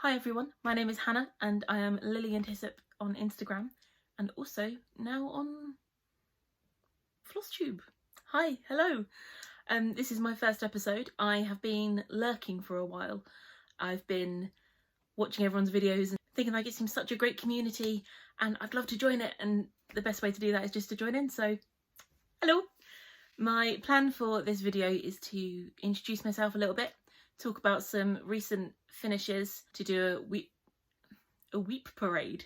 Hi everyone, my name is Hannah and I am Lily and Hyssop on Instagram and also now on Flosstube. Hi, hello. This is my first episode. I have been lurking for a while. I've been watching everyone's videos and thinking like it seems such a great community and I'd love to join it, and the best way to do that is just to join in, so hello. My plan for this video is to introduce myself a little bit, talk about some recent finishes, to do a WIP parade,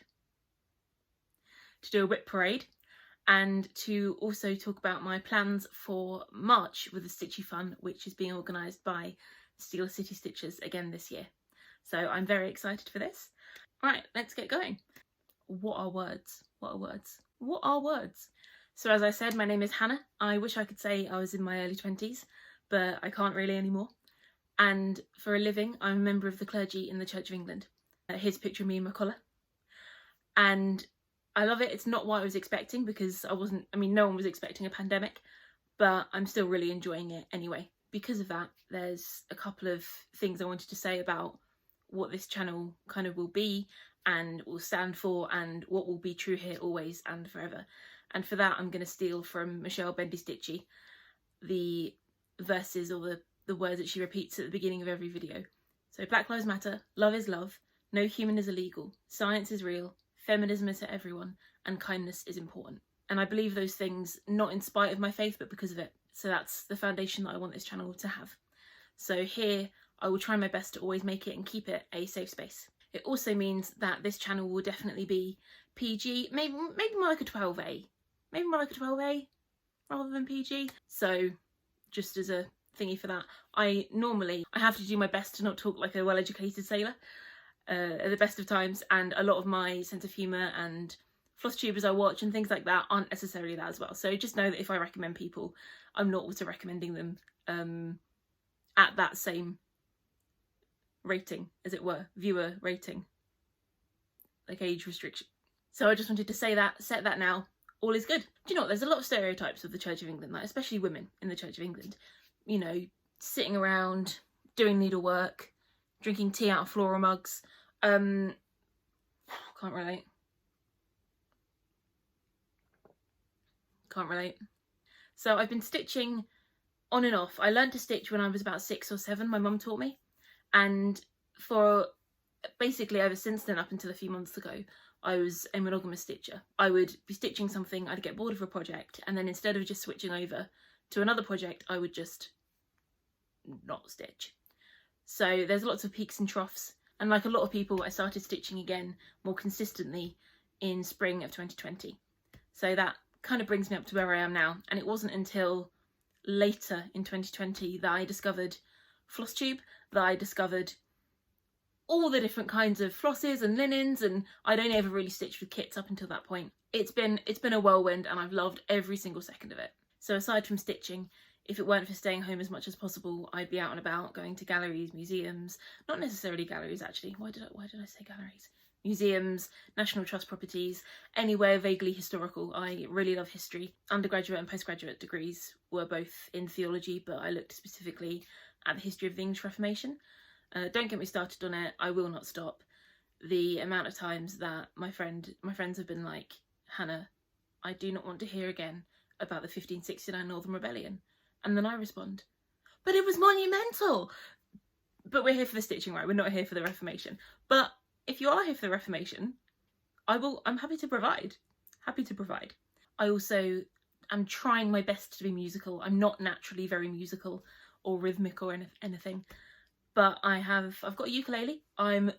and to also talk about my plans for March with the Stitchy Fun, which is being organised by Steel City Stitchers again this year. So I'm very excited for this. Right, let's get going. What are words? What are words? What are words? So as I said, my name is Hannah. I wish I could say I was in my early 20s, but I can't really anymore. And for a living, I'm a member of the clergy in the Church of England. Here's a picture of me in my collar. And I love it. It's not what I was expecting, because no one was expecting a pandemic, but I'm still really enjoying it anyway. Because of that, there's a couple of things I wanted to say about what this channel kind of will be and will stand for, and what will be true here always and forever. And for that, I'm going to steal from Michelle Bendy Stitchy the verses, or the words that she repeats at the beginning of every video. So Black Lives Matter, love is love, no human is illegal, science is real, feminism is for everyone, and kindness is important. And I believe those things not in spite of my faith, but because of it. So that's the foundation that I want this channel to have. So here, I will try my best to always make it and keep it a safe space. It also means that this channel will definitely be PG, maybe more like a 12A. Maybe more like a 12A rather than PG. So just as a thingy for that, I have to do my best to not talk like a well-educated sailor at the best of times, and a lot of my sense of humour and Flosstubers I watch and things like that aren't necessarily that as well. So just know that if I recommend people, I'm not also recommending them at that same rating, as it were, viewer rating, like age restriction. So I just wanted to say that, set that now. All is good. Do you know what? There's a lot of stereotypes of the Church of England, like especially women in the Church of England. You know, sitting around, doing needlework, drinking tea out of floral mugs. Can't relate. Can't relate. So I've been stitching on and off. I learned to stitch when I was about 6 or 7. My mum taught me. And for basically ever since then, up until a few months ago, I was a monogamous stitcher. I would be stitching something, I'd get bored of a project, and then instead of just switching over to another project, I would just not stitch. So there's lots of peaks and troughs, and like a lot of people, I started stitching again more consistently in spring of 2020. So that kind of brings me up to where I am now, and it wasn't until later in 2020 that I discovered Flosstube, that I discovered all the different kinds of flosses and linens, and I'd only ever really stitched with kits up until that point. It's been a whirlwind, and I've loved every single second of it. So aside from stitching, if it weren't for staying home as much as possible, I'd be out and about, going to galleries, museums, not necessarily galleries actually, why did I say galleries? Museums, National Trust properties, anywhere vaguely historical. I really love history. Undergraduate and postgraduate degrees were both in theology, but I looked specifically at the history of the English Reformation. Don't get me started on it, I will not stop. The amount of times that my friends have been like, Hannah, I do not want to hear again about the 1569 Northern Rebellion. And then I respond, but it was monumental! But we're here for the stitching, right? We're not here for the Reformation. But if you are here for the Reformation, I'm happy to provide. Happy to provide. I also am trying my best to be musical. I'm not naturally very musical or rhythmic or anything. But I've got a ukulele. I'm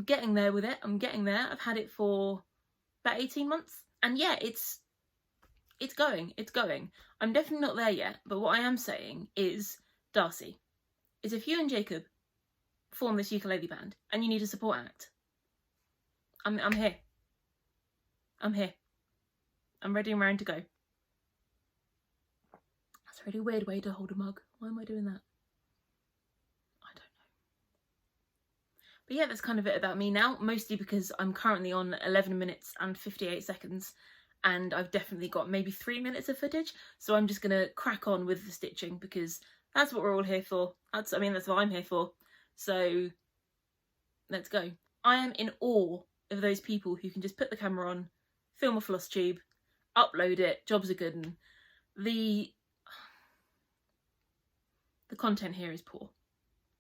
getting there with it. I'm getting there. I've had it for about 18 months. And yeah, it's going. I'm definitely not there yet, but what I am saying is, Darcy, is if you and Jacob form this ukulele band and you need a support act, I'm here. I'm here. I'm ready and raring to go. That's a really weird way to hold a mug. Why am I doing that? But yeah, that's kind of it about me now, mostly because I'm currently on 11 minutes and 58 seconds and I've definitely got maybe 3 minutes of footage, so I'm just gonna crack on with the stitching because that's what we're all here for. That's what I'm here for. So let's go. I am in awe of those people who can just put the camera on, film a floss tube, upload it, jobs are good, and the content here is poor.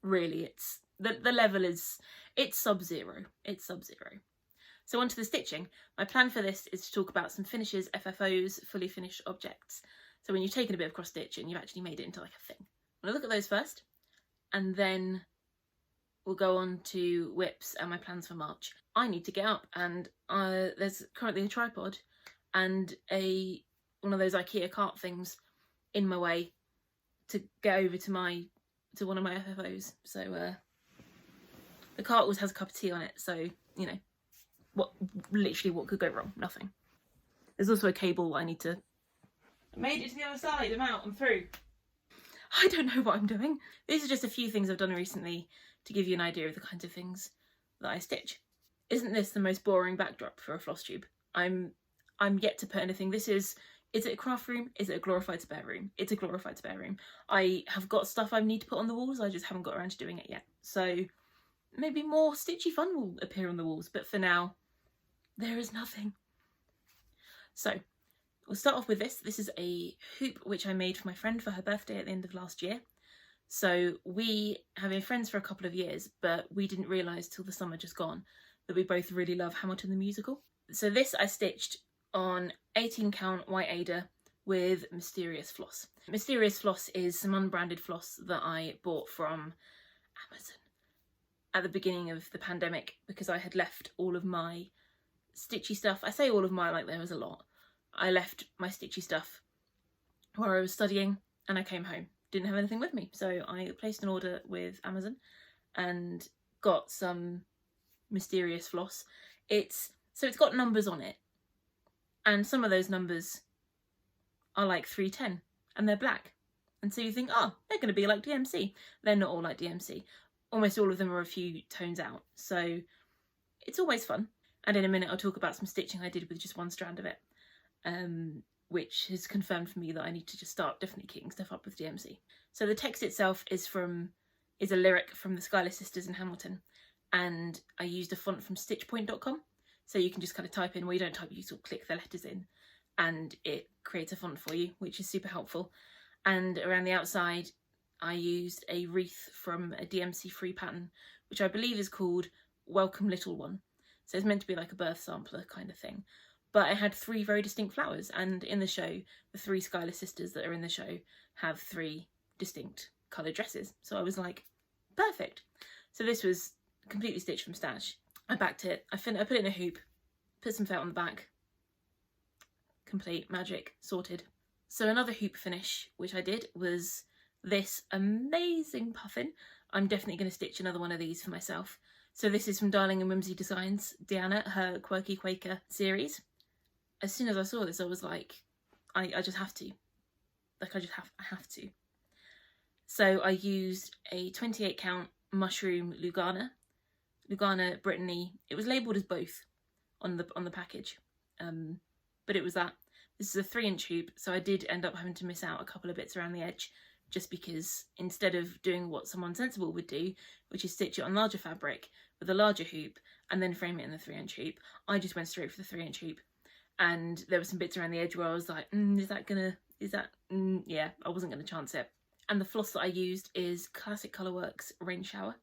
Really, it's the level is, it's sub-zero. It's sub-zero. So on to the stitching. My plan for this is to talk about some finishes, FFOs, fully finished objects. So when you've taken a bit of cross stitch and you've actually made it into like a thing. I'm gonna look at those first, and then we'll go on to WIPs and my plans for March. I need to get up, and there's currently a tripod and one of those IKEA cart things in my way to get over to one of my FFOs. So the cart always has a cup of tea on it, so you know what could go wrong? Nothing. There's also a cable I need to. I made it to the other side. I'm out. I'm through. I don't know what I'm doing. These are just a few things I've done recently to give you an idea of the kinds of things that I stitch. Isn't this the most boring backdrop for a floss tube? I'm yet to put anything. Is it a craft room? Is it a glorified spare room? It's a glorified spare room. I have got stuff I need to put on the walls, I just haven't got around to doing it yet. So maybe more stitchy fun will appear on the walls, but for now, there is nothing. So we'll start off with this. This is a hoop which I made for my friend for her birthday at the end of last year. So we have been friends for a couple of years, but we didn't realise till the summer just gone that we both really love Hamilton the musical. So this I stitched on 18 count white Aida with Mysterious Floss. Mysterious Floss is some unbranded floss that I bought from Amazon at the beginning of the pandemic because I had left all of my stitchy stuff. I say all of my, like there was a lot. I left my stitchy stuff where I was studying and I came home. Didn't have anything with me, so I placed an order with Amazon and got some Mysterious Floss. It's got numbers on it, and some of those numbers are like 310 and they're black, and so you think, oh, they're going to be like DMC. They're not all like DMC. Almost all of them are a few tones out, so it's always fun. And in a minute I'll talk about some stitching I did with just one strand of it, which has confirmed for me that I need to just start definitely kicking stuff up with DMC. So the text itself is a lyric from the Schuyler Sisters in Hamilton, and I used a font from stitchpoint.com, so you can just kind of type in, well, you don't type, you sort of click the letters in and it creates a font for you, which is super helpful. And around the outside I used a wreath from a DMC free pattern, which I believe is called Welcome Little One. So it's meant to be like a birth sampler kind of thing. But it had 3 very distinct flowers, and in the show, the 3 Schuyler sisters that are in the show have 3 distinct coloured dresses. So I was like, perfect. So this was completely stitched from stash. I backed it, I put it in a hoop, put some felt on the back. Complete, magic, sorted. So another hoop finish, which I did, was this amazing puffin. I'm definitely going to stitch another one of these for myself. So this is from Darling and Whimsy Designs, Deanna, her Quirky Quaker series. As soon as I saw this, I was like, I just have to. Like, I have to. So I used a 28 count mushroom Lugana Brittney. It was labelled as both on the package, but it was that. This is a 3-inch hoop, so I did end up having to miss out a couple of bits around the edge, just because instead of doing what someone sensible would do, which is stitch it on larger fabric with a larger hoop and then frame it in the 3-inch hoop, I just went straight for the 3-inch hoop. And there were some bits around the edge where I was like, yeah, I wasn't gonna chance it. And the floss that I used is classic Colorworks Rain Shower.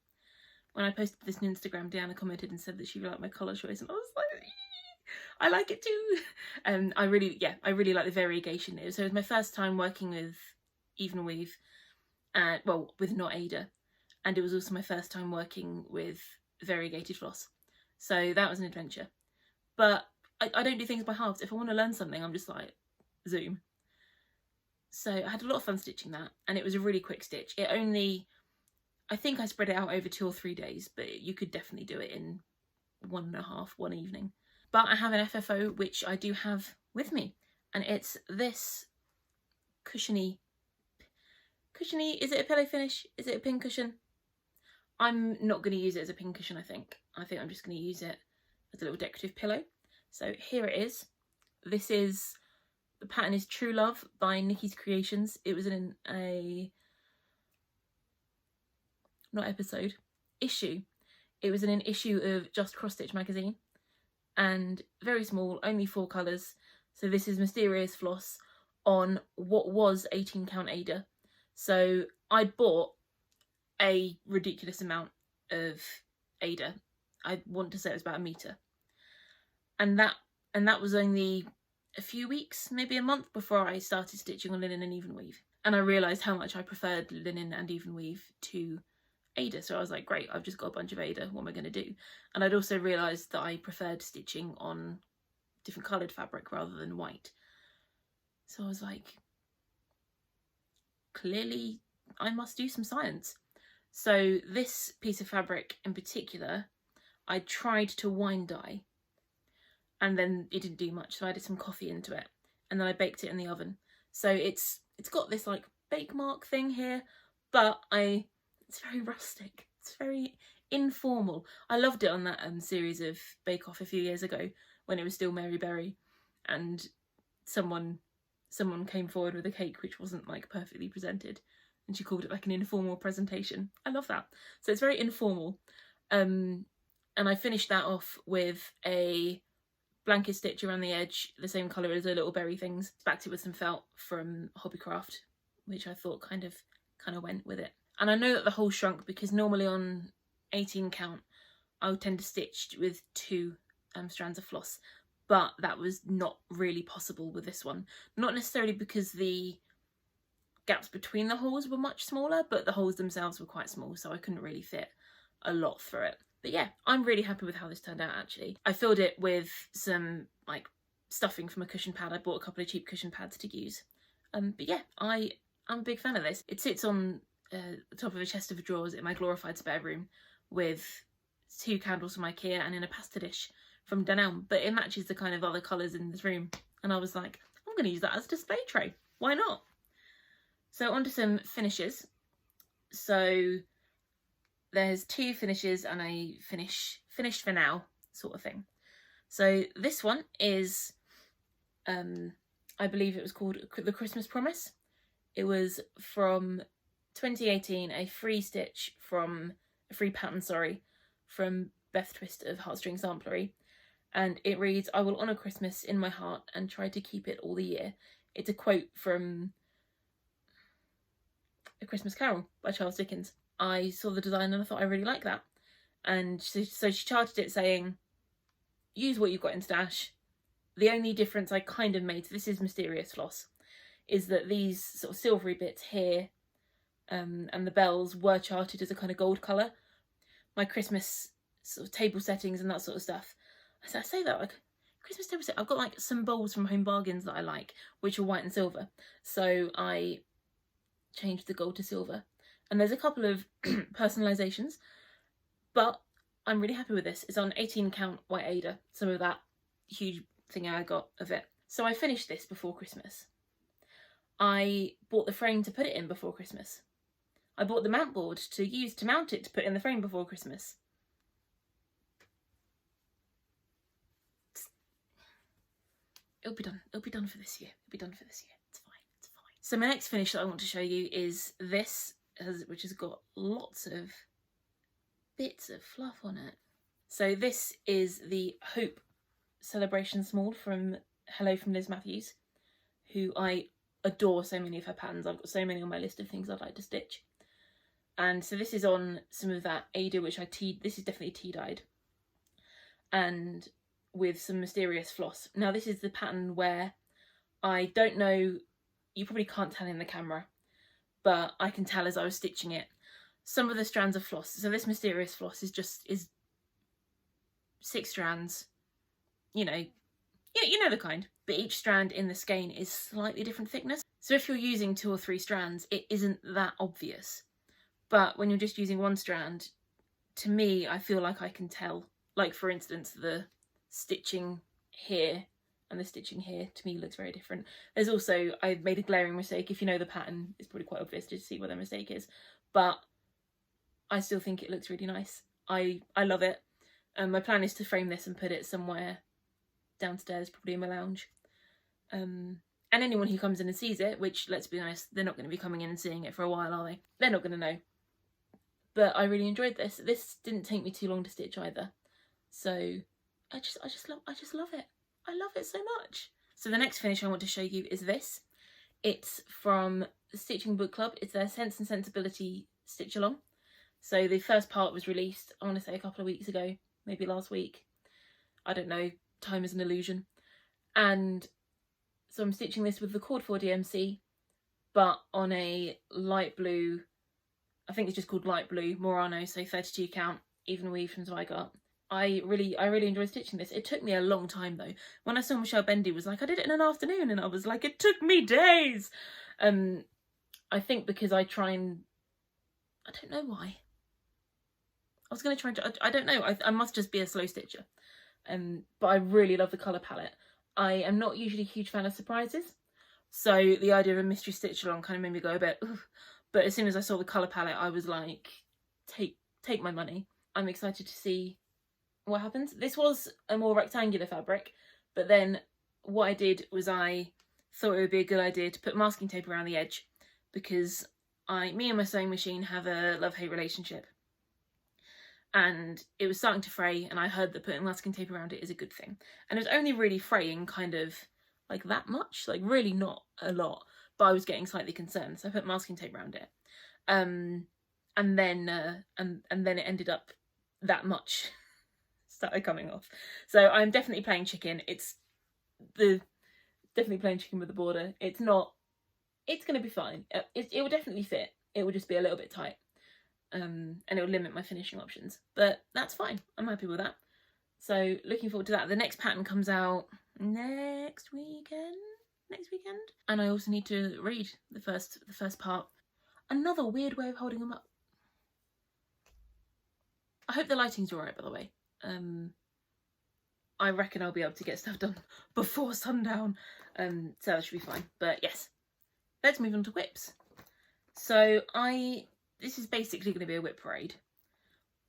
When I posted this on Instagram, Deanna commented and said that she liked my colour choice, and I was like, I like it too. I really like the variegation. So it was my first time working with even weave, with not Aida, and it was also my first time working with variegated floss. So that was an adventure. But I don't do things by halves. If I want to learn something, I'm just like, zoom. So I had a lot of fun stitching that, and it was a really quick stitch. I think I spread it out over 2 or 3 days, but you could definitely do it in 1.5, one evening. But I have an FFO, which I do have with me, and it's this cushiony, is it a pillow finish? Is it a pin cushion? I'm not going to use it as a pin cushion, I think. I think I'm just going to use it as a little decorative pillow. So here it is. The pattern is True Love by Nikki's Creations. It was in issue. It was in an issue of Just Cross Stitch magazine, and very small, only 4 colours. So this is Mysterious Floss on what was 18 count Aida. So I bought a ridiculous amount of Aida. I want to say it was about 1 metre. And that was only a few weeks, maybe a month, before I started stitching on linen and even weave. And I realised how much I preferred linen and even weave to Aida. So I was like, great, I've just got a bunch of Aida, what am I going to do? And I'd also realised that I preferred stitching on different coloured fabric rather than white. So I was like, clearly I must do some science. So this piece of fabric in particular, I tried to wind dye, and then it didn't do much, so I added some coffee into it, and then I baked it in the oven. So it's got this like bake mark thing here, but it's very rustic, it's very informal. I loved it on that series of Bake Off a few years ago when it was still Mary Berry, and someone came forward with a cake which wasn't like perfectly presented, and she called it like an informal presentation. I love that. So it's very informal. And I finished that off with a blanket stitch around the edge, the same colour as the little berry things. Backed it with some felt from Hobbycraft, which I thought kind of went with it. And I know that the hole shrunk because normally on 18 count I would tend to stitch with 2 strands of floss, but that was not really possible with this one. Not necessarily because the gaps between the holes were much smaller, but the holes themselves were quite small, so I couldn't really fit a lot through it. But yeah, I'm really happy with how this turned out actually. I filled it with some like stuffing from a cushion pad. I bought a couple of cheap cushion pads to use. But yeah, I'm a big fan of this. It sits on the top of a chest of drawers in my glorified spare room with 2 candles from IKEA and in a pasta dish from Dunelm, but it matches the kind of other colours in this room. And I was like, I'm going to use that as a display tray. Why not? So onto some finishes. So there's 2 finishes and a finished for now sort of thing. So this one is, I believe it was called The Christmas Promise. It was from 2018, a free pattern, from Beth Twist of Heartstring Samplery. And it reads, I will honour Christmas in my heart and try to keep it all the year. It's a quote from A Christmas Carol by Charles Dickens. I saw the design and I thought I really like that. And so she charted it saying, use what you've got in stash. The only difference I kind of made, this is Mysterious Floss, is that these sort of silvery bits here and the bells were charted as a kind of gold colour. My Christmas sort of table settings and that sort of stuff, I say that like Christmas table set, I've got like some bowls from Home Bargains that I like, which are white and silver. So I changed the gold to silver. And there's a couple of personalisations, but I'm really happy with this. It's on 18 count white Aida, some of that huge thing I got of it. So I finished this before Christmas. I bought the frame to put it in before Christmas. I bought the mount board to use to mount it to put in the frame before Christmas. It'll be done. It'll be done for this year. It'll be done for this year. It's fine. It's fine. So my next finish that I want to show you is this, which has got lots of bits of fluff on it. So this is the Hope Celebration Small from Hello from Liz Mathews, who I adore so many of her patterns. I've got so many on my list of things I'd like to stitch. And so this is on some of that Aida, which I teed. This is definitely tea-dyed. And with some Mysterious Floss. Now this is the pattern where I don't know, you probably can't tell in the camera, but I can tell as I was stitching it, some of the strands of floss. So this Mysterious Floss is 6 strands, you know the kind, but each strand in the skein is slightly different thickness. So if you're using 2 or 3 strands, it isn't that obvious. But when you're just using 1 strand, to me, I feel like I can tell. Like for instance, the stitching here and the stitching here to me looks very different. There's also, I made a glaring mistake. If you know the pattern, it's probably quite obvious to see what the mistake is, but I still think it looks really nice. I love it. My plan is to frame this and put it somewhere downstairs, probably in my lounge. And anyone who comes in and sees it, which let's be honest, they're not going to be coming in and seeing it for a while, are they? They're not going to know. but I really enjoyed this. This didn't take me too long to stitch either. So I just love it. I love it so much. So the next finish I want to show you is this. It's from the Stitching Book Club. It's their Sense and Sensibility Stitch Along. So the first part was released, I want to say a couple of weeks ago, maybe last week. I don't know, time is an illusion. And so I'm stitching this with the Cord 4 DMC, but on a light blue, I think it's just called Light Blue Murano, so 32 count, even weave from Zweigart. I really enjoyed stitching this. It took me a long time though. When I saw Michelle Bendy was like, I did it in an afternoon, and I was like, it took me days. I think because I try and, I don't know why. I was going to try and, I don't know, I must just be a slow stitcher. But I really love the colour palette. I am not usually a huge fan of surprises, so the idea of a mystery stitch along kind of made me go a bit, oof. But as soon as I saw the colour palette, I was like, take my money. I'm excited to see what happens. This was a more rectangular fabric, but then what I did was I thought it would be a good idea to put masking tape around the edge, because me and my sewing machine have a love-hate relationship, and it was starting to fray, and I heard that putting masking tape around it is a good thing. And it was only really fraying kind of like that much, like really not a lot, but I was getting slightly concerned, so I put masking tape around it. And then it ended up that much started coming off. So I'm definitely playing chicken. It's definitely playing chicken with the border. It's not, it's going to be fine. It will definitely fit. It will just be a little bit tight. And it will limit my finishing options, but that's fine. I'm happy with that. So looking forward to that. The next pattern comes out next weekend, and I also need to read the first part. Another weird way of holding them up. I hope the lighting's alright, by the way. I reckon I'll be able to get stuff done before sundown, so that should be fine. But yes, let's move on to WIPs. So this is basically going to be a WIP parade,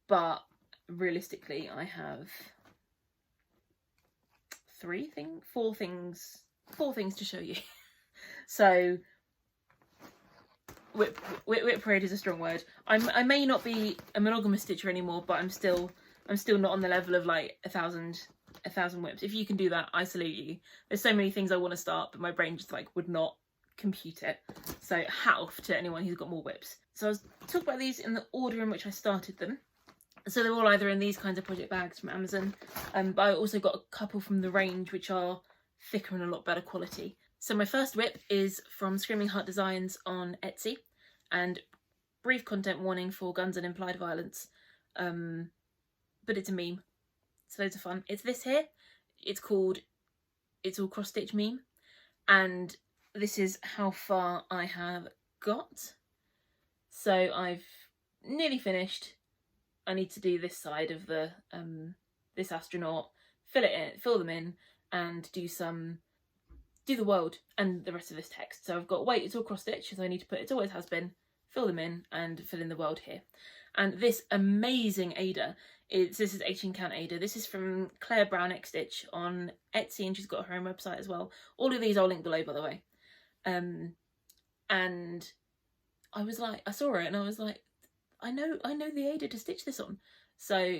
but realistically I have four things to show you. So WIP parade is a strong word. I may not be a monogamous stitcher anymore, but I'm still not on the level of like a thousand WIPs. If you can do that, I salute you. There's so many things I want to start, but my brain just like would not compute it. So hat off to anyone who's got more WIPs. So I'll talk about these in the order in which I started them. So they're all either in these kinds of project bags from Amazon, but I also got a couple from the range which are thicker and a lot better quality. So my first WIP is from Screaming Heart Designs on Etsy, and brief content warning for guns and implied violence, but it's a meme. It's loads of fun. It's this here. It's called It's All Cross Stitch Meme, and this is how far I have got. So I've nearly finished. I need to do this side of the this astronaut, fill them in, and do the world and the rest of this text. So I've got wait, it's all cross stitch, so I need to put it's always has been, fill them in, and fill in the world here. And this amazing Aida this is 18 count Aida. This is from Claire Brown X Stitch on Etsy, and she's got her own website as well. All of these I'll link below, by the way. And I was like, I saw it and I was like, I know the Aida to stitch this on. So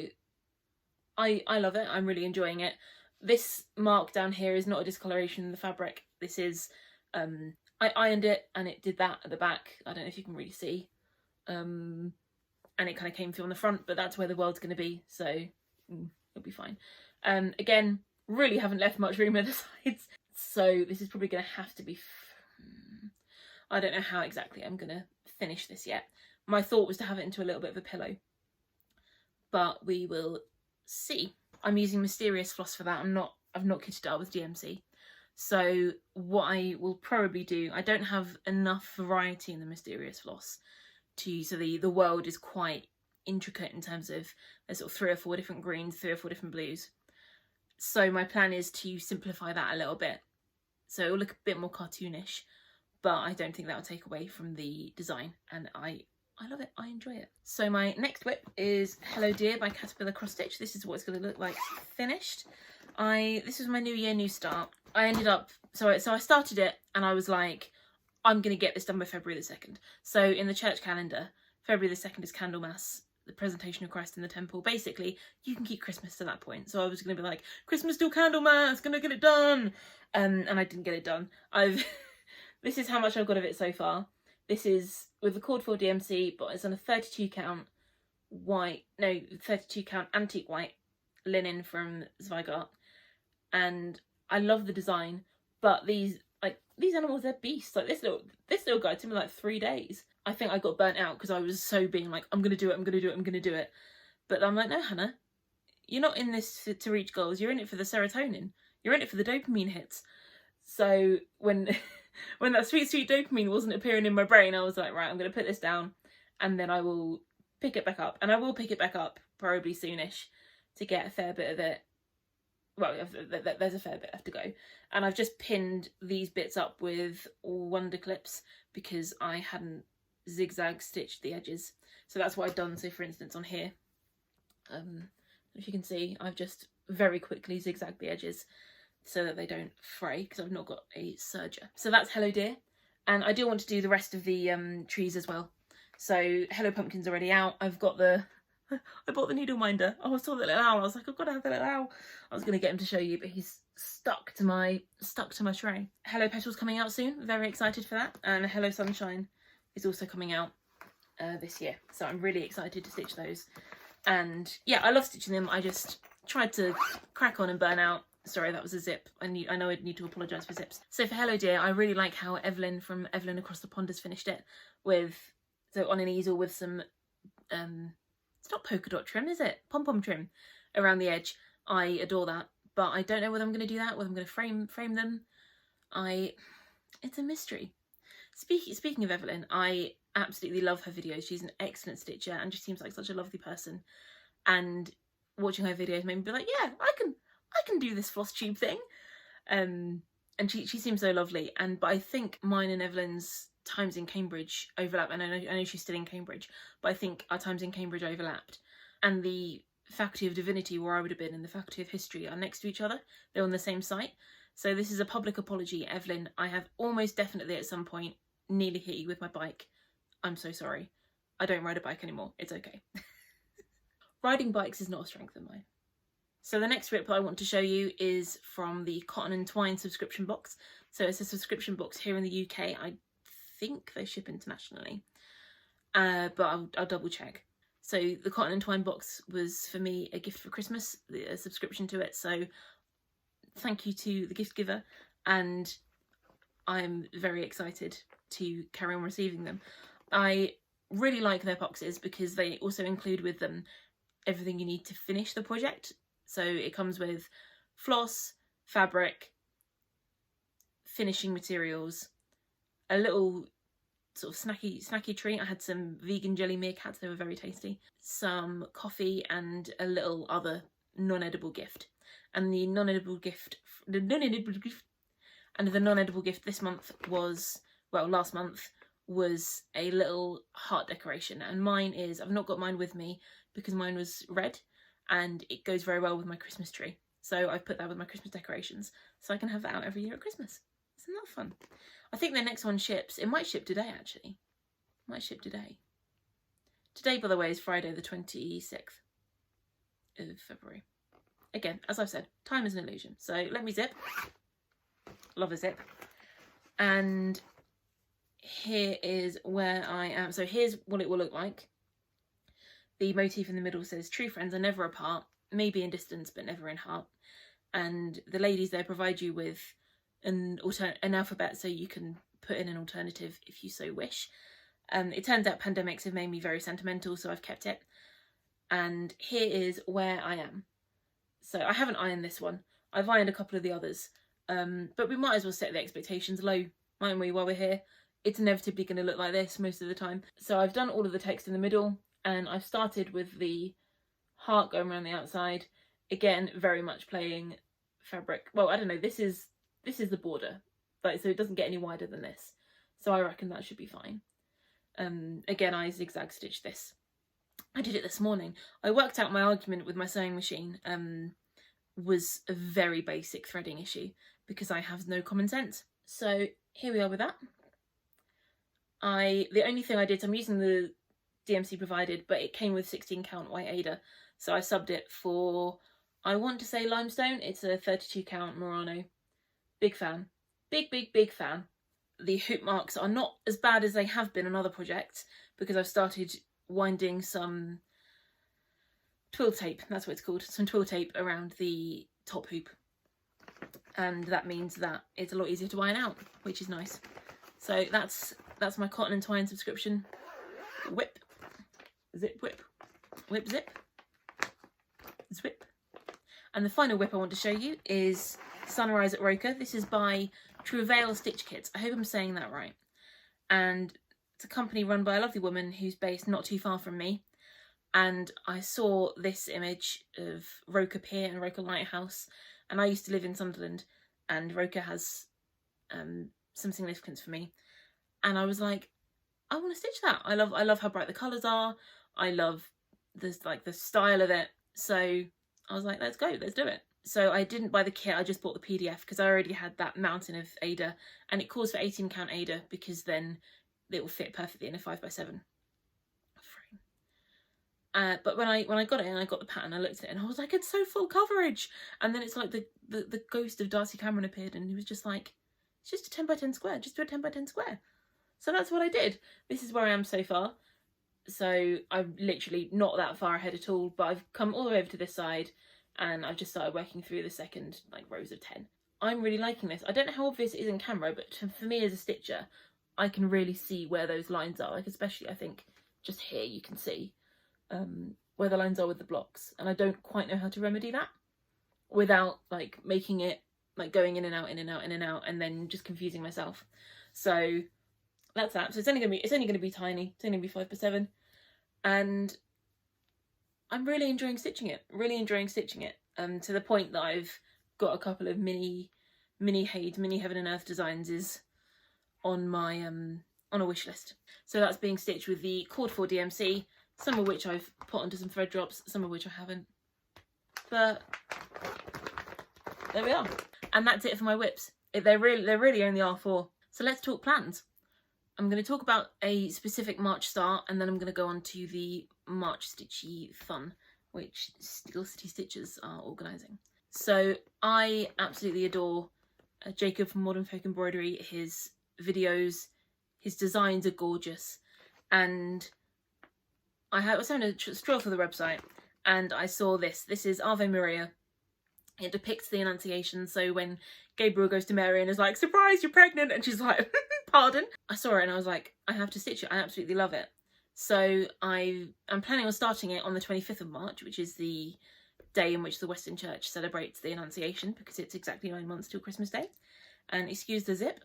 I love it. I'm really enjoying it. This mark down here is not a discoloration in the fabric. This is, I ironed it and it did that at the back. I don't know if you can really see. And it kind of came through on the front, but that's where the world's going to be. So it'll be fine. Again, really haven't left much room at the sides. So this is probably going to have to be, I don't know how exactly I'm going to finish this yet. My thought was to have it into a little bit of a pillow, but we will see. I'm using Mysterious floss for that. I've not kitted it up with DMC. So what I will probably do, I don't have enough variety in the Mysterious floss so the world is quite intricate in terms of there's sort of 3 or 4 different greens, 3 or 4 different blues. So my plan is to simplify that a little bit. So it'll look a bit more cartoonish, but I don't think that will take away from the design, and I love it. I enjoy it. So my next WIP is Hello Dear by Caterpillar Cross Stitch. This is what it's going to look like finished. This was my new year, new start. I ended up, so I started it and I was like, I'm going to get this done by February the 2nd. So in the church calendar, February the 2nd is Candlemas, the presentation of Christ in the temple. Basically, you can keep Christmas to that point. So I was going to be like, Christmas till Candlemas, gonna get it done. And I didn't get it done. This is how much I've got of it so far. This is with the cord 4 DMC, but it's on a 32 count antique white linen from Zweigart. And I love the design, but these animals, they're beasts. Like this little guy took me like 3 days. I think I got burnt out because I was so being like, I'm gonna do it. But I'm like, no, Hannah, you're not in this to reach goals. You're in it for the serotonin. You're in it for the dopamine hits. So when that sweet dopamine wasn't appearing in my brain, I was like, right, I'm gonna put this down, and then I will pick it back up. And I will pick it back up probably soonish to get a fair bit of it. Well, there's a fair bit left to go. And I've just pinned these bits up with Wonder Clips because I hadn't zigzag stitched the edges. So that's what I've done. So for instance on here, if you can see, I've just very quickly zigzagged the edges so that they don't fray because I've not got a serger. So that's Hello Dear. And I do want to do the rest of the trees as well. So Hello Pumpkin's already out. I've got I bought the needle minder. Oh, I saw the little owl. I was like, I've got to have the little owl. I was going to get him to show you, but he's stuck to my tray. Hello Petals coming out soon. Very excited for that. And Hello Sunshine is also coming out this year. So I'm really excited to stitch those. And yeah, I love stitching them. I just tried to crack on and burn out. Sorry, that was a zip. I know I'd need to apologise for zips. So for Hello Dear, I really like how Evelyn from Evelyn Across the Pond has finished it so on an easel with some it's not polka dot trim, is it? Pom-pom trim around the edge. I adore that, but I don't know whether I'm going to do that, whether I'm going to frame them. It's a mystery. Speaking of Evelyn, I absolutely love her videos. She's an excellent stitcher and just seems like such a lovely person. And watching her videos made me be like, yeah, I can do this Flosstube thing. And she seems so lovely. But I think mine and Evelyn's times in Cambridge overlap, and I know she's still in Cambridge, but I think our times in Cambridge overlapped. And the Faculty of Divinity, where I would have been, and the Faculty of History are next to each other. They're on the same site. So this is a public apology, Evelyn. I have almost definitely at some point nearly hit you with my bike. I'm so sorry. I don't ride a bike anymore. It's okay. Riding bikes is not a strength of mine. So the next WIP I want to show you is from the Cotton and Twine subscription box. So it's a subscription box here in the UK. I think they ship internationally, but I'll double check. So the Cotton and Twine box was for me a gift for Christmas, a subscription to it. So thank you to the gift giver, and I'm very excited to carry on receiving them. I really like their boxes because they also include with them everything you need to finish the project. So it comes with floss, fabric, finishing materials, a little sort of snacky treat. I had some vegan jelly meerkats, they were very tasty, some coffee, and a little other non-edible gift. And the non-edible gift this month was, well, last month was a little heart decoration. And mine is, I've not got mine with me because mine was red and it goes very well with my Christmas tree. So I've put that with my Christmas decorations so I can have that out every year at Christmas. Isn't that fun? I think the next one ships. It might ship today, actually. It might ship today. Today, by the way, is Friday the 26th of February. Again, as I've said, time is an illusion. So let me zip. Love a zip. And here is where I am. So here's what it will look like. The motif in the middle says, true friends are never apart, maybe in distance, but never in heart. And the ladies there provide you with an alphabet so you can put in an alternative if you so wish. It turns out pandemics have made me very sentimental, so I've kept it. And here is where I am. So I haven't ironed this one. I've ironed a couple of the others. But we might as well set the expectations low, mightn't we, while we're here? It's inevitably going to look like this most of the time. So I've done all of the text in the middle, and I've started with the heart going around the outside. Again, very much playing fabric. Well, I don't know, this is the border, like, so it doesn't get any wider than this. So I reckon that should be fine. Again, I zigzag stitched this. I did it this morning. I worked out my argument with my sewing machine was a very basic threading issue because I have no common sense. So here we are with that. The only thing I did, so I'm using the DMC provided, but it came with 16 count white Aida, so I subbed it for, I want to say limestone. It's a 32 count Murano. Big fan. Big fan. The hoop marks are not as bad as they have been on other projects because I've started winding some twill tape, that's what it's called, some twill tape around the top hoop. And that means that it's a lot easier to iron out, which is nice. So that's my cotton and twine subscription. WIP. Zip whip. WIP zip. Zwip. And the final WIP I want to show you is Sunrise at Roker. This is by Travail Stitch Kits. I hope I'm saying that right. And it's a company run by a lovely woman who's based not too far from me. And I saw this image of Roker Pier and Roker Lighthouse. And I used to live in Sunderland, and Roker has some significance for me. And I was like, I want to stitch that. I love how bright the colours are. I love the style of it. So I was like, let's go, let's do it. So I didn't buy the kit, I just bought the PDF because I already had that mountain of Aida, and it calls for 18 count Aida because then it will fit perfectly in a 5x7 frame. But when I got it and I got the pattern, I looked at it and I was like, it's so full coverage. And then it's like the ghost of Darcy Cameron appeared, and he was just like, it's just a 10x10 square, just do a 10x10 square. So that's what I did. This is where I am so far. So I'm literally not that far ahead at all, but I've come all the way over to this side and I've just started working through the second rows of 10. I'm really liking this. I don't know how obvious it is in camera, but for me as a stitcher, I can really see where those lines are. Like especially I think just here you can see where the lines are with the blocks, and I don't quite know how to remedy that without making it going in and out, in and out, in and out, and then just confusing myself. So that's that. So it's only gonna be tiny. It's only gonna be 5x7, and I'm really enjoying stitching it. To the point that I've got a couple of mini Heaven and Earth designs is on my on a wish list. So that's being stitched with the cord 4 DMC, some of which I've put onto some thread drops, some of which I haven't. But there we are. And that's it for my WIPs. They're really only R4. So let's talk plans. I'm going to talk about a specific March start, and then I'm going to go on to the March Stitchy Fun, which Steel City Stitchers are organising. So I absolutely adore Jacob from Modern Folk Embroidery. His videos, his designs are gorgeous, and I was having a stroll through the website and I saw this. This is Ave Maria. It depicts the Annunciation. So when Gabriel goes to Mary and is like, surprise, you're pregnant, and she's like, pardon. I saw it and I was like, I have to stitch it. I absolutely love it. So I'm planning on starting it on the 25th of March, which is the day in which the Western Church celebrates the Annunciation, because it's exactly 9 months till Christmas Day. And excuse the zip.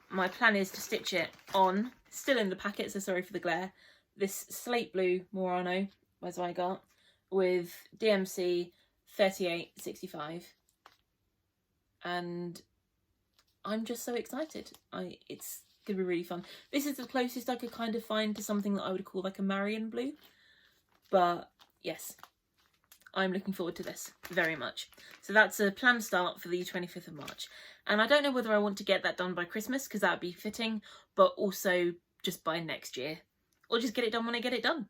My plan is to stitch it on, still in the packet, so sorry for the glare, this slate blue Murano, where's I got, with DMC 3865. And I'm just so excited. It's gonna be really fun. This is the closest I could kind of find to something that I would call like a Marion blue. But yes, I'm looking forward to this very much. So that's a planned start for the 25th of March. And I don't know whether I want to get that done by Christmas, because that would be fitting, but also just by next year. Or just get it done when I get it done.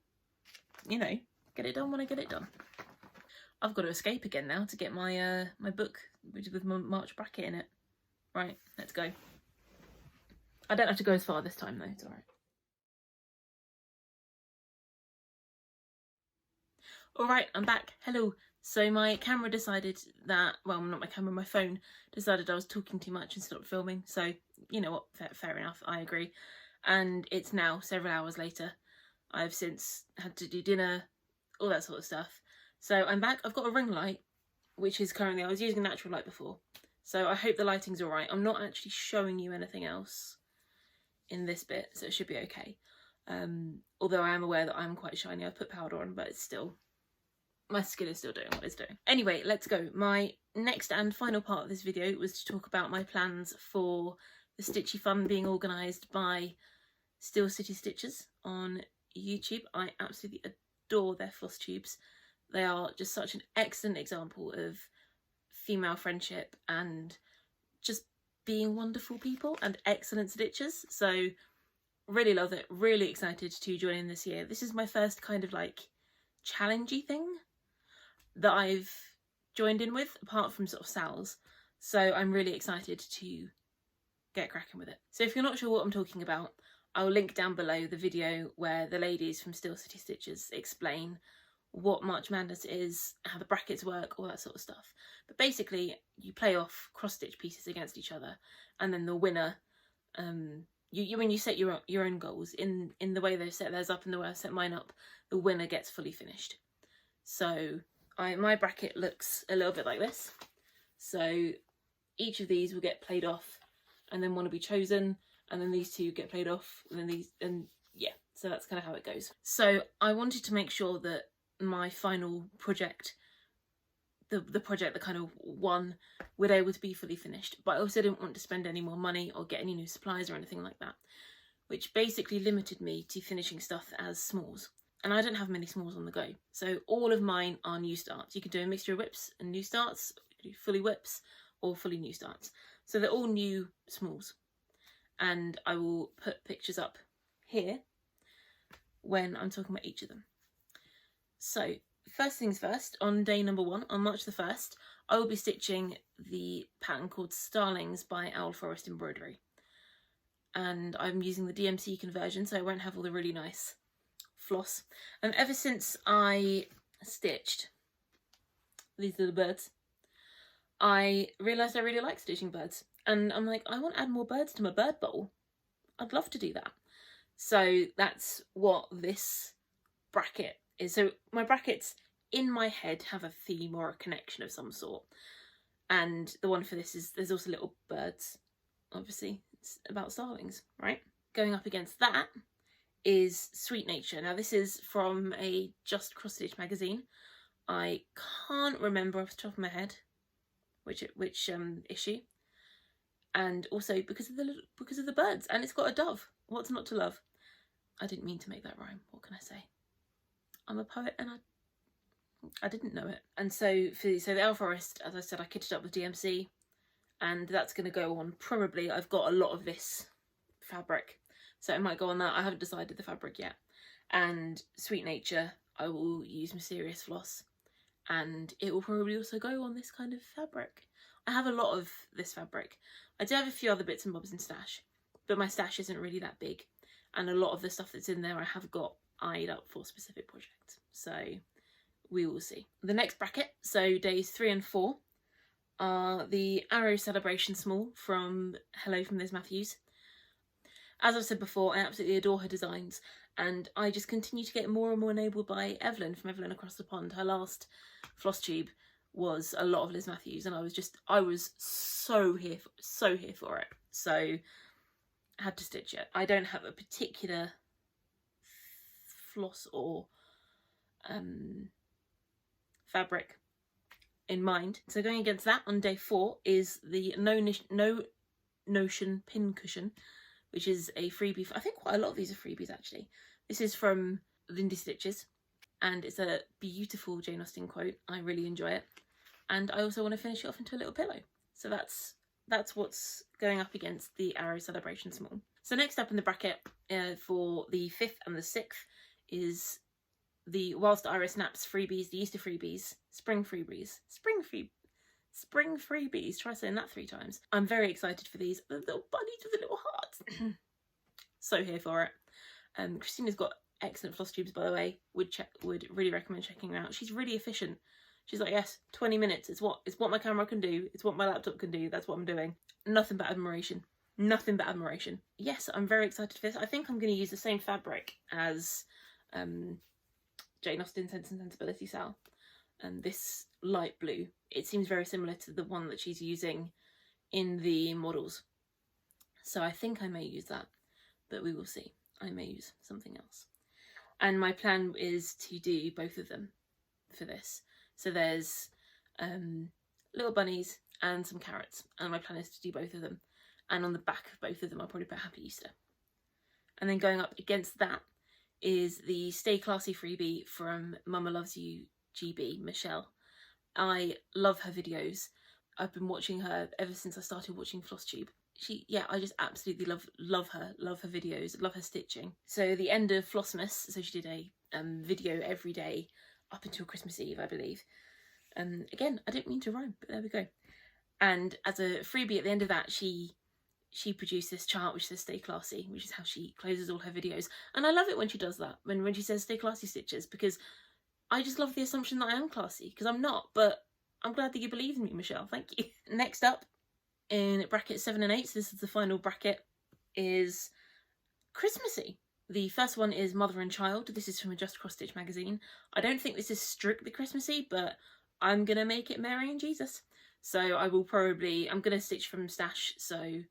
You know, get it done when I get it done. I've got to escape again now to get my my book with my March bracket in it. Right, let's go. I don't have to go as far this time though, it's alright. Alright, I'm back. Hello. So my camera decided that, well, not my camera, my phone decided I was talking too much and stopped filming. So, you know what, fair enough, I agree. And it's now several hours later. I've since had to do dinner, all that sort of stuff. So I'm back. I've got a ring light, which is currently, I was using a natural light before. So I hope the lighting's all right. I'm not actually showing you anything else in this bit, so it should be okay. Although I am aware that I'm quite shiny. I've put powder on, but it's still, my skin is still doing what it's doing. Anyway, let's go. My next and final part of this video was to talk about my plans for the Stitchy Fun being organised by Steel City Stitchers on YouTube. I absolutely adore their Flosstubes. They are just such an excellent example of female friendship and just being wonderful people and excellent stitchers. So Really love it, really excited to join in this year. This is my first kind of like challengey thing that I've joined in with, apart from sort of SALs. So I'm really excited to get cracking with it. So if you're not sure what I'm talking about, I'll link down below the video where the ladies from Steel City Stitches explain what March Madness is, how the brackets work, all that sort of stuff. But basically, you play off cross-stitch pieces against each other, and then the winner, when you set your own goals, in the way they've set theirs up and the way I've set mine up, the winner gets fully finished. So my bracket looks a little bit like this. So each of these will get played off, and then one will be chosen, and then these two get played off, and then these, and yeah, so that's kind of how it goes. So I wanted to make sure that my final project, the project that kind of won, would able to be fully finished, but I also didn't want to spend any more money or get any new supplies or anything like that, which basically limited me to finishing stuff as smalls. And I don't have many smalls on the go, so all of mine are new starts. You can do a mixture of WIPs and new starts, do fully WIPs or fully new starts. So they're all new smalls, and I will put pictures up here when I'm talking about each of them. So first things first, on day number 1, on March the 1st, I will be stitching the pattern called Starlings by Owl Forest Embroidery. And I'm using the DMC conversion, so I won't have all the really nice floss. And ever since I stitched these little birds, I realised I really like stitching birds. And I'm like, I want to add more birds to my bird bowl. I'd love to do that. So that's what this bracket is. So my brackets in my head have a theme or a connection of some sort. And the one for this is, there's also little birds. Obviously, it's about starlings, right? Going up against that is Sweet Nature. Now this is from a Just Cross Stitch magazine. I can't remember off the top of my head which issue. And also because of the birds, and it's got a dove. What's not to love? I didn't mean to make that rhyme. What can I say? I'm a poet, and I didn't know it. And so the Owl Forest, as I said, I kitted up with DMC, and that's going to go on. Probably I've got a lot of this fabric, so it might go on that. I haven't decided the fabric yet. And Sweet Nature, I will use Mysterious Floss, and it will probably also go on this kind of fabric. I have a lot of this fabric. I do have a few other bits and bobs in stash, but my stash isn't really that big, and a lot of the stuff that's in there I have got eyed up for specific projects, so we will see. The next bracket, so days 3 and 4, are the Arrow Celebration Small from Hello from Liz Mathews. As I've said before, I absolutely adore her designs, and I just continue to get more and more enabled by Evelyn from Evelyn Across the Pond. Her last Flosstube was a lot of Liz Mathews, and I was so here for it. So I had to stitch it. I don't have a particular floss or fabric in mind. So going against that on day 4 is the No Notion pin cushion, which is a freebie. I think quite a lot of these are freebies actually. This is from Lindy Stitches, and it's a beautiful Jane Austen quote. I really enjoy it, and I also want to finish it off into a little pillow. So that's what's going up against the Arrow Celebration Small. So next up in the bracket for the 5th and the 6th is the Whilst Iris Naps freebies, the Easter freebies, spring freebies, try saying that 3 times. I'm very excited for these. The little bunnies with the little hearts. So here for it. Christina's got excellent floss tubes, by the way. Would really recommend checking her out. She's really efficient. She's like, yes, 20 minutes. It's what my camera can do. It's what my laptop can do. That's what I'm doing. Nothing but admiration. Nothing but admiration. Yes, I'm very excited for this. I think I'm going to use the same fabric as Jane Austen Sensibility SAL. This light blue. It seems very similar to the one that she's using in the models. So I think I may use that, but we will see. I may use something else. And my plan is to do both of them for this. So there's little bunnies and some carrots, and my plan is to do both of them. And on the back of both of them I'll probably put Happy Easter. And then going up against that is the Stay Classy freebie from Mama Loves You GB, Michelle. I love her videos. I've been watching her ever since I started watching Flosstube. yeah, I just absolutely love her videos, love her stitching. So the end of Flossmas, so she did a video every day up until Christmas Eve, I believe. Again, I didn't mean to rhyme, but there we go. And as a freebie at the end of that, she produced this chart which says "Stay Classy," which is how she closes all her videos. And I love it when she does that, when she says "Stay Classy, Stitches," because I just love the assumption that I am classy, because I'm not, but I'm glad that you believe in me, Michelle. Thank you. Next up, in bracket 7 and 8, so this is the final bracket, is Christmassy. The first one is Mother and Child. This is from a Just Cross Stitch magazine. I don't think this is strictly Christmassy, but I'm gonna make it Mary and Jesus. So I will probably, I'm gonna stitch from stash, so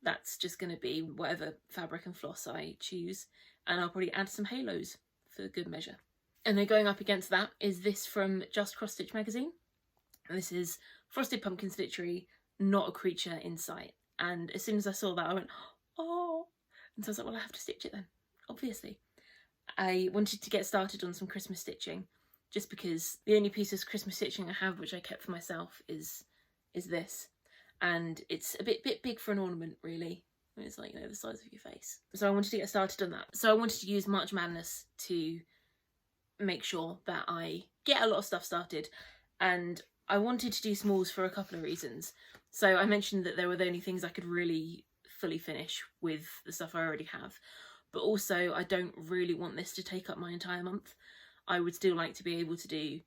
that's just gonna be whatever fabric and floss I choose, and I'll probably add some halos for good measure. And then going up against that is this from Just Cross Stitch magazine. And this is Frosted Pumpkin Stitchery, Not a Creature in Sight. And as soon as I saw that, I went, oh. And so I was like, well, I have to stitch it then, obviously. I wanted to get started on some Christmas stitching, just because the only piece of Christmas stitching I have, which I kept for myself, is this. And it's a bit big for an ornament, really. It's like, you know, the size of your face. So I wanted to get started on that. So I wanted to use March Madness to make sure that I get a lot of stuff started. And I wanted to do smalls for a couple of reasons. So I mentioned that there were the only things I could really fully finish with the stuff I already have. But also, I don't really want this to take up my entire month. I would still like to be able to do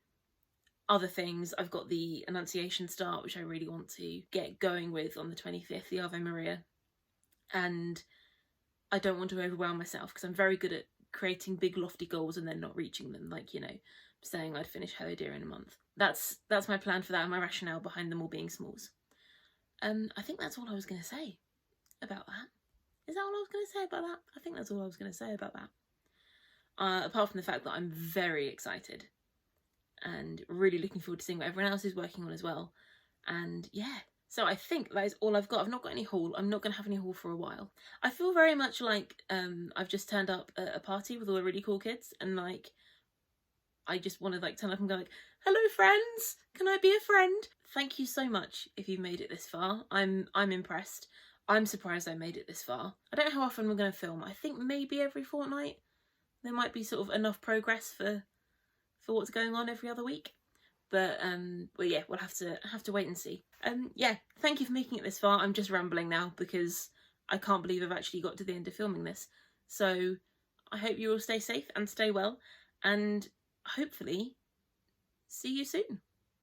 other things. I've got the Annunciation start, which I really want to get going with on the 25th, the Ave Maria. And I don't want to overwhelm myself, because I'm very good at creating big lofty goals and then not reaching them, like, you know, saying I'd finish Hello Dear in a month. That's my plan for that, and my rationale behind them all being smalls. I think that's all I was going to say about that. Is that all I was going to say about that? I think that's all I was going to say about that. Apart from the fact that I'm very excited and really looking forward to seeing what everyone else is working on as well. And yeah, so I think that is all I've got. I've not got any haul. I'm not going to have any haul for a while. I feel very much like I've just turned up at a party with all the really cool kids, and like I just want to like turn up and go like, hello friends, can I be a friend? Thank you so much if you've made it this far. I'm impressed. I'm surprised I made it this far. I don't know how often we're going to film. I think maybe every fortnight. There might be sort of enough progress for what's going on every other week. But well, yeah, we'll have to wait and see. Yeah, thank you for making it this far. I'm just rambling now because I can't believe I've actually got to the end of filming this. So I hope you all stay safe and stay well, and hopefully see you soon.